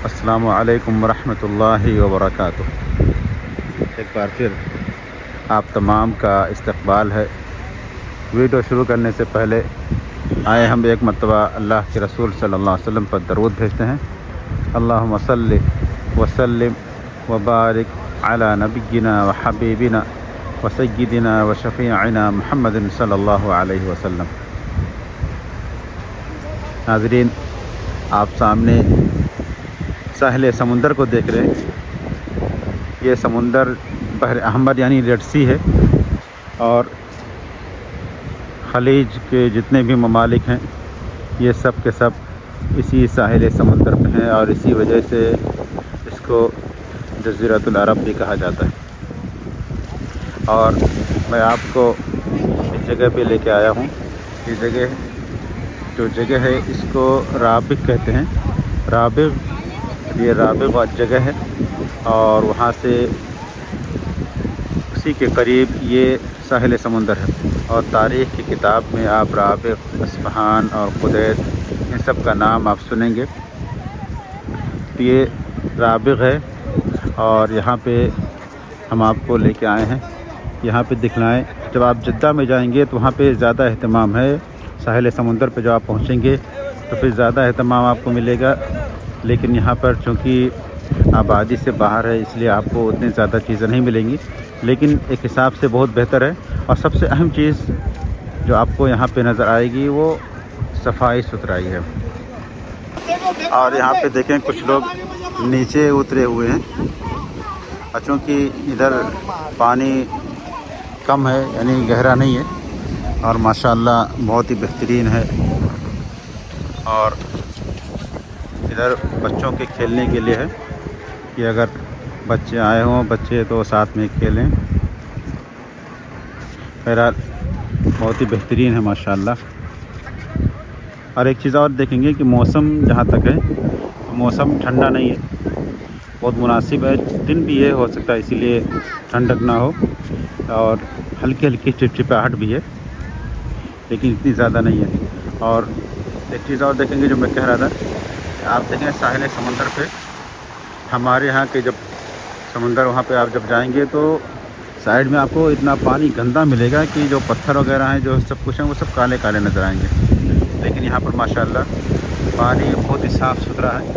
السلام علیکم ورحمۃ اللہ وبرکاتہ۔ ایک بار پھر آپ تمام کا استقبال ہے۔ ویڈیو شروع کرنے سے پہلے آئے ہم ایک مرتبہ اللہ کے رسول صلی اللہ علیہ وسلم پر درود بھیجتے ہیں۔ اللہم صلی وسلم وبارک علی نبینا و حبیبنا و سیدنا و شفیعنا محمد صلی اللہ علیہ وسلم۔ ناظرین، آپ سامنے ساحل سمندر کو دیکھ رہے ہیں۔ یہ سمندر بحر احمر یعنی ریڈ سی ہے، اور خلیج کے جتنے بھی ممالک ہیں یہ سب کے سب اسی ساحل سمندر پہ ہیں، اور اسی وجہ سے اس کو جزیرۃ العرب بھی کہا جاتا ہے۔ اور میں آپ کو اس جگہ پہ لے کے آیا ہوں۔ یہ جگہ ہے اس کو رابغ کہتے ہیں۔ یہ رابغ جگہ ہے، اور وہاں سے اسی کے قریب یہ ساحل سمندر ہے۔ اور تاریخ کی کتاب میں آپ رابغ، اصفہان اور قدید ان سب کا نام آپ سنیں گے۔ تو یہ رابغ ہے، اور یہاں پہ ہم آپ کو لے کے آئے ہیں۔ یہاں پہ دکھلائیں، جب آپ جدہ میں جائیں گے تو وہاں پہ زیادہ اہتمام ہے۔ ساحل سمندر پہ جو آپ پہنچیں گے تو پھر زیادہ اہتمام آپ کو ملے گا، لیکن یہاں پر چونکہ آبادی سے باہر ہے اس لیے آپ کو اتنی زیادہ چیزیں نہیں ملیں گی، لیکن ایک حساب سے بہت بہتر ہے۔ اور سب سے اہم چیز جو آپ کو یہاں پہ نظر آئے گی وہ صفائی ستھرائی ہے۔ اور یہاں پہ دیکھیں کچھ لوگ نیچے اترے ہوئے ہیں، اور چونکہ ادھر پانی کم ہے یعنی گہرا نہیں ہے، اور ماشاءاللہ بہت ہی بہترین ہے۔ اور ادھر بچوں کے کھیلنے کے لیے ہے کہ اگر بچے آئے ہوں بچے تو ساتھ میں کھیلیں۔ بہرحال بہت ہی بہترین ہے ماشاءاللہ۔ اور ایک چیز اور دیکھیں گے کہ موسم جہاں تک ہے موسم ٹھنڈا نہیں ہے، بہت مناسب ہے۔ دن بھی یہ ہو سکتا ہے اسی لیے ٹھنڈک نہ ہو، اور ہلکی ہلکی چپچپاہٹ بھی ہے، لیکن اتنی زیادہ نہیں ہے۔ اور ایک چیز اور دیکھیں گے جو میں کہہ رہا تھا، آپ دیکھیں ساحل سمندر پہ ہمارے یہاں کے جب سمندر وہاں پہ آپ جب جائیں گے تو سائڈ میں آپ کو اتنا پانی گندا ملے گا کہ جو پتھر وغیرہ ہیں جو سب کچھ ہیں وہ سب کالے کالے نظر آئیں گے، لیکن یہاں پر ماشاءاللہ پانی بہت ہی صاف ستھرا ہے،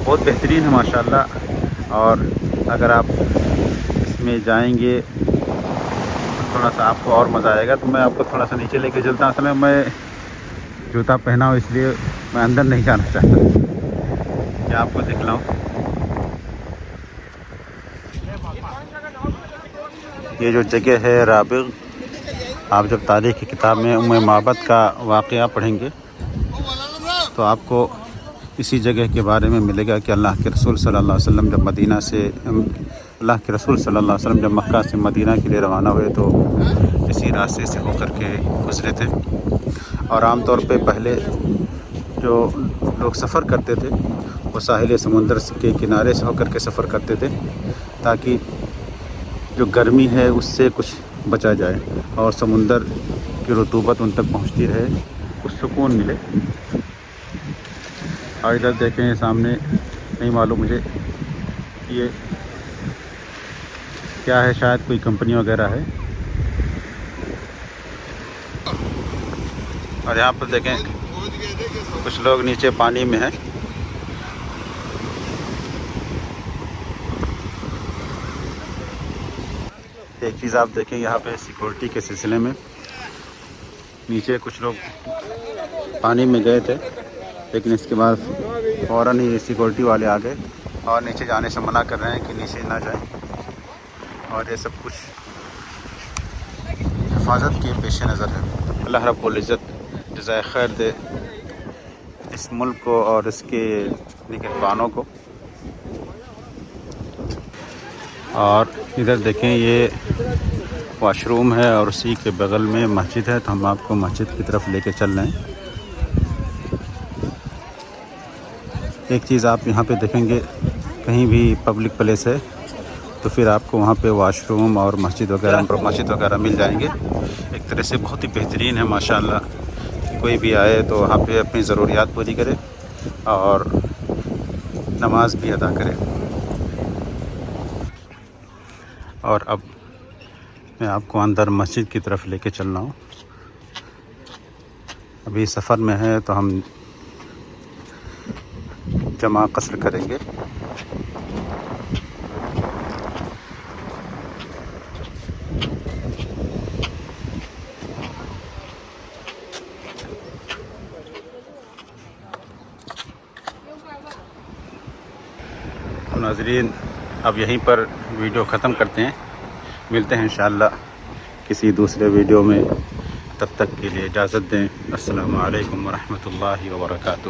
بہت بہترین ہے ماشاءاللہ۔ اور اگر آپ اس میں جائیں گے تو تھوڑا سا آپ کو اور مزہ آئے گا۔ تو میں آپ کو تھوڑا سا نیچے لے کے چلتا ہوں۔ اصل میں جوتا پہنا ہوں اس لیے میں اندر نہیں جانا چاہتا کہ آپ کو دکھلاؤں۔ یہ جو جگہ ہے رابغ، آپ جب تاریخ کی کتاب میں ام معبد کا واقعہ پڑھیں گے تو آپ کو اسی جگہ کے بارے میں ملے گا کہ اللہ کے رسول صلی اللہ علیہ وسلم جب مکہ سے مدینہ کے لیے روانہ ہوئے تو اسی راستے سے ہو کر کے گزرے تھے۔ اور عام طور پہ پہلے جو لوگ سفر کرتے تھے وہ ساحل سمندر کے کنارے سے ہو کر کے سفر کرتے تھے، تاکہ جو گرمی ہے اس سے کچھ بچا جائے اور سمندر کی رطوبت ان تک پہنچتی رہے، کچھ سکون ملے۔ اور ادھر دیکھیں سامنے، نہیں معلوم مجھے یہ کیا ہے، شاید کوئی کمپنی وغیرہ ہے۔ اور یہاں پر دیکھیں کچھ لوگ نیچے پانی میں ہیں۔ ایک چیز آپ دیکھیں یہاں پہ سیکورٹی کے سلسلے میں، نیچے کچھ لوگ پانی میں گئے تھے لیکن اس کے بعد فوراً ہی سیکورٹی والے آ گئے اور نیچے جانے سے منع کر رہے ہیں کہ نیچے نہ جائیں۔ اور یہ سب کچھ حفاظت کے پیش نظر ہے۔ اللہ رب العزت جزائے خیر دے اس ملک کو اور اس کے نگہبانوں کو۔ اور ادھر دیکھیں یہ واش روم ہے، اور اسی کے بغل میں مسجد ہے، تو ہم آپ کو مسجد کی طرف لے کے چل رہے ہیں۔ ایک چیز آپ یہاں پہ دیکھیں گے، کہیں بھی پبلک پلیس ہے تو پھر آپ کو وہاں پہ واش روم اور مسجد وغیرہ مل جائیں گے۔ ایک طرح سے بہت ہی بہترین ہے ماشاءاللہ۔ کوئی بھی آئے تو وہاں پہ اپنی ضروریات پوری کرے اور نماز بھی ادا کریں۔ اور اب میں آپ کو اندر مسجد کی طرف لے کے چل رہا ہوں۔ ابھی سفر میں ہے تو ہم جمع قصر کریں گے۔ ناظرین اب یہیں پر ویڈیو ختم کرتے ہیں، ملتے ہیں انشاءاللہ کسی دوسرے ویڈیو میں، تب تک کے لیے اجازت دیں۔ السلام علیکم ورحمۃ اللہ وبرکاتہ۔